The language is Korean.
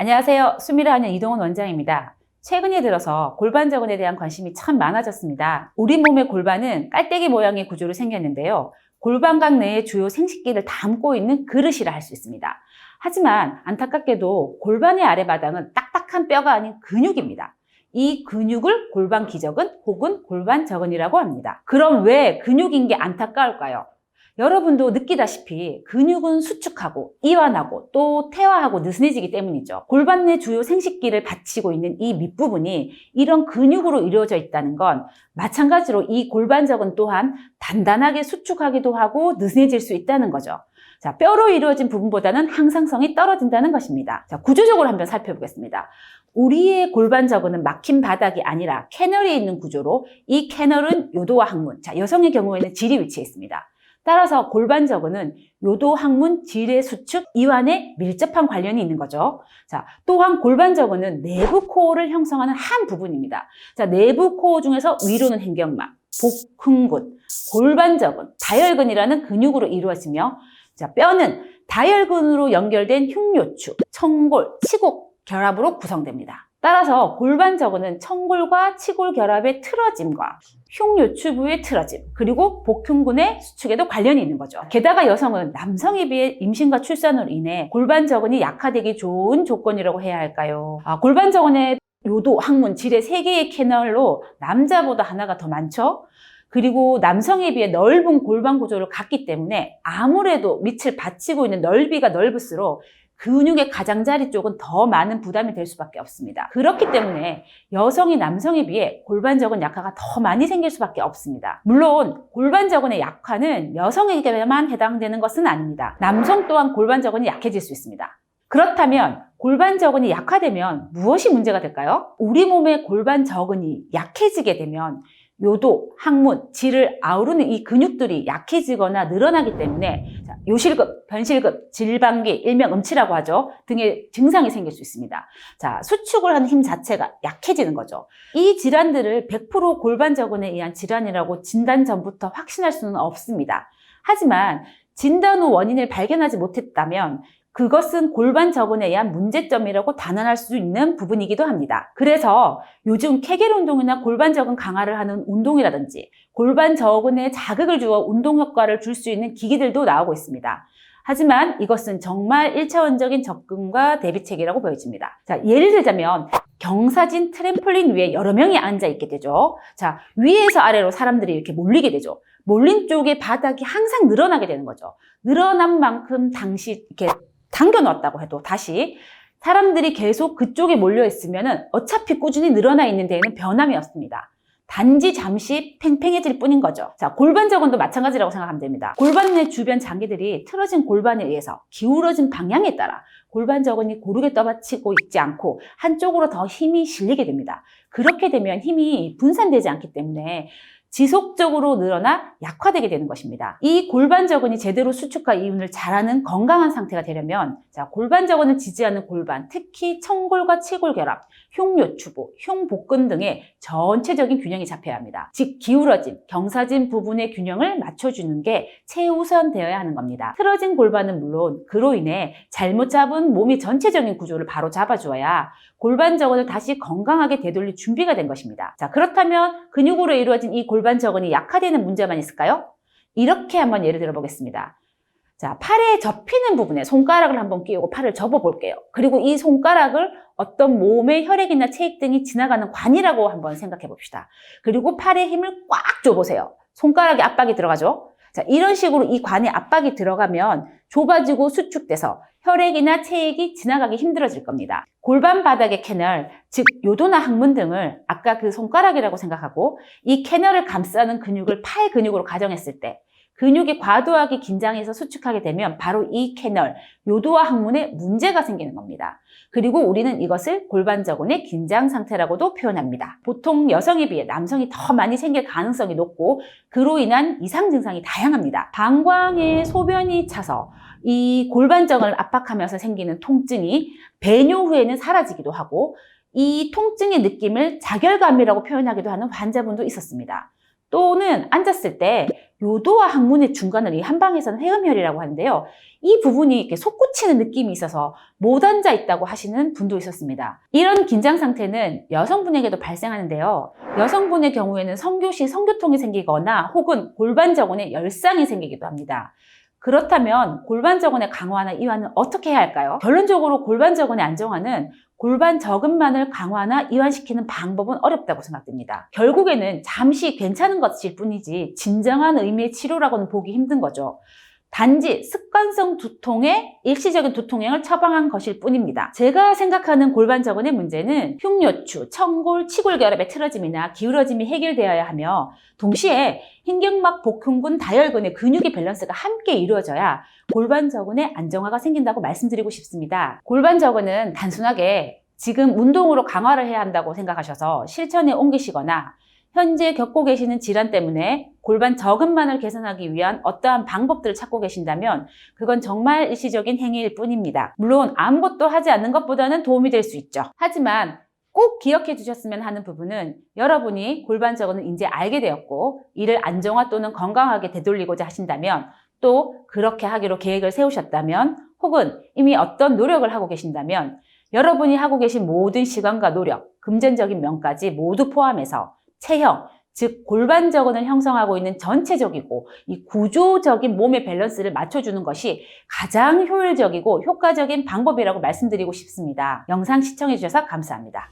안녕하세요. 수미를 하는 이동훈 원장입니다. 최근에 들어서 골반 저근에 대한 관심이 참 많아졌습니다. 우리 몸의 골반은 깔때기 모양의 구조로 생겼는데요. 골반각 내의 주요 생식기를 담고 있는 그릇이라 할 수 있습니다. 하지만 안타깝게도 골반의 아래바닥은 딱딱한 뼈가 아닌 근육입니다. 이 근육을 골반 기저근 혹은 골반 저근이라고 합니다. 그럼 왜 근육인 게 안타까울까요? 여러분도 느끼다시피 근육은 수축하고 이완하고 또 퇴화하고 느슨해지기 때문이죠. 골반 내 주요 생식기를 받치고 있는 이 밑부분이 이런 근육으로 이루어져 있다는 건 마찬가지로 이 골반저근 또한 단단하게 수축하기도 하고 느슨해질 수 있다는 거죠. 자, 뼈로 이루어진 부분보다는 항상성이 떨어진다는 것입니다. 자, 구조적으로 한번 살펴보겠습니다. 우리의 골반저근은 막힌 바닥이 아니라 캐널이 있는 구조로 이 캐널은 요도와 항문, 자, 여성의 경우에는 질이 위치해 있습니다. 따라서 골반저근은 요도, 항문, 질의 수축, 이완에 밀접한 관련이 있는 거죠. 자, 또한 골반저근은 내부 코어를 형성하는 한 부분입니다. 자, 내부 코어 중에서 위로는 횡격막, 복흥근, 골반저근, 다혈근이라는 근육으로 이루어지며, 자, 뼈는 다혈근으로 연결된 흉요추, 청골, 치골 결합으로 구성됩니다. 따라서 골반저근은 청골과 치골 결합의 틀어짐과 흉요추부의 틀어짐, 그리고 복흉근의 수축에도 관련이 있는 거죠. 게다가 여성은 남성에 비해 임신과 출산으로 인해 골반저근이 약화되기 좋은 조건이라고 해야 할까요? 골반저근의 요도, 항문, 질의 3개의 캐널로 남자보다 하나가 더 많죠? 그리고 남성에 비해 넓은 골반 구조를 갖기 때문에 아무래도 밑을 받치고 있는 넓이가 넓을수록 근육의 가장자리 쪽은 더 많은 부담이 될 수밖에 없습니다. 그렇기 때문에 여성이 남성에 비해 골반저근 약화가 더 많이 생길 수밖에 없습니다. 물론 골반저근의 약화는 여성에게만 해당되는 것은 아닙니다. 남성 또한 골반저근이 약해질 수 있습니다. 그렇다면 골반저근이 약화되면 무엇이 문제가 될까요? 우리 몸의 골반저근이 약해지게 되면 요도, 항문, 질을 아우르는 이 근육들이 약해지거나 늘어나기 때문에 요실금, 변실금, 질방귀, 일명 음치라고 하죠. 등의 증상이 생길 수 있습니다. 자, 수축을 하는 힘 자체가 약해지는 거죠. 이 질환들을 100% 골반저근에 의한 질환이라고 진단 전부터 확신할 수는 없습니다. 하지만 진단 후 원인을 발견하지 못했다면 그것은 골반저근에 의한 문제점이라고 단언할 수 있는 부분이기도 합니다. 그래서 요즘 케겔 운동이나 골반저근 강화를 하는 운동이라든지 골반저근에 자극을 주어 운동 효과를 줄 수 있는 기기들도 나오고 있습니다. 하지만 이것은 정말 1차원적인 접근과 대비책이라고 보여집니다. 자, 예를 들자면 경사진 트램폴린 위에 여러 명이 앉아 있게 되죠. 자, 위에서 아래로 사람들이 이렇게 몰리게 되죠. 몰린 쪽의 바닥이 항상 늘어나게 되는 거죠. 늘어난 만큼 당시 이렇게 당겨놨다고 해도 다시 사람들이 계속 그쪽에 몰려 있으면 어차피 꾸준히 늘어나 있는 데에는 변함이 없습니다. 단지 잠시 팽팽해질 뿐인 거죠. 자, 골반저근도 마찬가지라고 생각하면 됩니다. 골반 내 주변 장기들이 틀어진 골반에 의해서 기울어진 방향에 따라 골반저근이 고르게 떠받치고 있지 않고 한쪽으로 더 힘이 실리게 됩니다. 그렇게 되면 힘이 분산되지 않기 때문에 지속적으로 늘어나 약화되게 되는 것입니다. 이 골반저근이 제대로 수축과 이완을 잘하는 건강한 상태가 되려면 자, 골반저근을 지지하는 골반, 특히 청골과 치골 결합, 흉요추부, 흉복근 등의 전체적인 균형이 잡혀야 합니다. 즉 기울어진, 경사진 부분의 균형을 맞춰주는 게 최우선 되어야 하는 겁니다. 틀어진 골반은 물론 그로 인해 잘못 잡은 몸의 전체적인 구조를 바로 잡아주어야 골반저근을 다시 건강하게 되돌릴 준비가 된 것입니다. 자, 그렇다면 근육으로 이루어진 이 골반저근이 약화되는 문제만 있을까요? 이렇게 한번 예를 들어 보겠습니다. 자, 팔에 접히는 부분에 손가락을 한번 끼우고 팔을 접어 볼게요. 그리고 이 손가락을 어떤 몸의 혈액이나 체액 등이 지나가는 관이라고 한번 생각해 봅시다. 그리고 팔에 힘을 꽉 줘보세요. 손가락에 압박이 들어가죠? 자, 이런 식으로 이 관에 압박이 들어가면 좁아지고 수축돼서 혈액이나 체액이 지나가기 힘들어질 겁니다. 골반 바닥의 캐널, 즉 요도나 항문 등을 아까 그 손가락이라고 생각하고 이 캐널을 감싸는 근육을 팔 근육으로 가정했을 때 근육이 과도하게 긴장해서 수축하게 되면 바로 이 캐널, 요도와 항문에 문제가 생기는 겁니다. 그리고 우리는 이것을 골반저근의 긴장 상태라고도 표현합니다. 보통 여성에 비해 남성이 더 많이 생길 가능성이 높고 그로 인한 이상 증상이 다양합니다. 방광에 소변이 차서 이 골반저근을 압박하면서 생기는 통증이 배뇨 후에는 사라지기도 하고 이 통증의 느낌을 자결감이라고 표현하기도 하는 환자분도 있었습니다. 또는 앉았을 때 요도와 항문의 중간을 이 한방에서는 회음혈이라고 하는데요. 이 부분이 이렇게 솟구치는 느낌이 있어서 못 앉아 있다고 하시는 분도 있었습니다. 이런 긴장 상태는 여성분에게도 발생하는데요. 여성분의 경우에는 성교 시 성교통이 생기거나 혹은 골반저근에 열상이 생기기도 합니다. 그렇다면 골반저근의 강화나 이완은 어떻게 해야 할까요? 결론적으로 골반저근의 안정화는 골반 저근만을 강화나 이완시키는 방법은 어렵다고 생각됩니다. 결국에는 잠시 괜찮은 것일 뿐이지 진정한 의미의 치료라고는 보기 힘든 거죠. 단지 습관성 두통의 일시적인 두통행을 처방한 것일 뿐입니다. 제가 생각하는 골반저근의 문제는 흉요추, 청골, 치골결합의 틀어짐이나 기울어짐이 해결되어야 하며 동시에 흰경막 복흉근 다혈근의 근육의 밸런스가 함께 이루어져야 골반저근의 안정화가 생긴다고 말씀드리고 싶습니다. 골반저근은 단순하게 지금 운동으로 강화를 해야 한다고 생각하셔서 실천에 옮기시거나 현재 겪고 계시는 질환 때문에 골반 저근만을 개선하기 위한 어떠한 방법들을 찾고 계신다면 그건 정말 일시적인 행위일 뿐입니다. 물론 아무것도 하지 않는 것보다는 도움이 될 수 있죠. 하지만 꼭 기억해 주셨으면 하는 부분은 여러분이 골반 저근을 이제 알게 되었고 이를 안정화 또는 건강하게 되돌리고자 하신다면 또 그렇게 하기로 계획을 세우셨다면 혹은 이미 어떤 노력을 하고 계신다면 여러분이 하고 계신 모든 시간과 노력, 금전적인 면까지 모두 포함해서 체형, 즉 골반저근을 형성하고 있는 전체적이고 이 구조적인 몸의 밸런스를 맞춰주는 것이 가장 효율적이고 효과적인 방법이라고 말씀드리고 싶습니다. 영상 시청해 주셔서 감사합니다.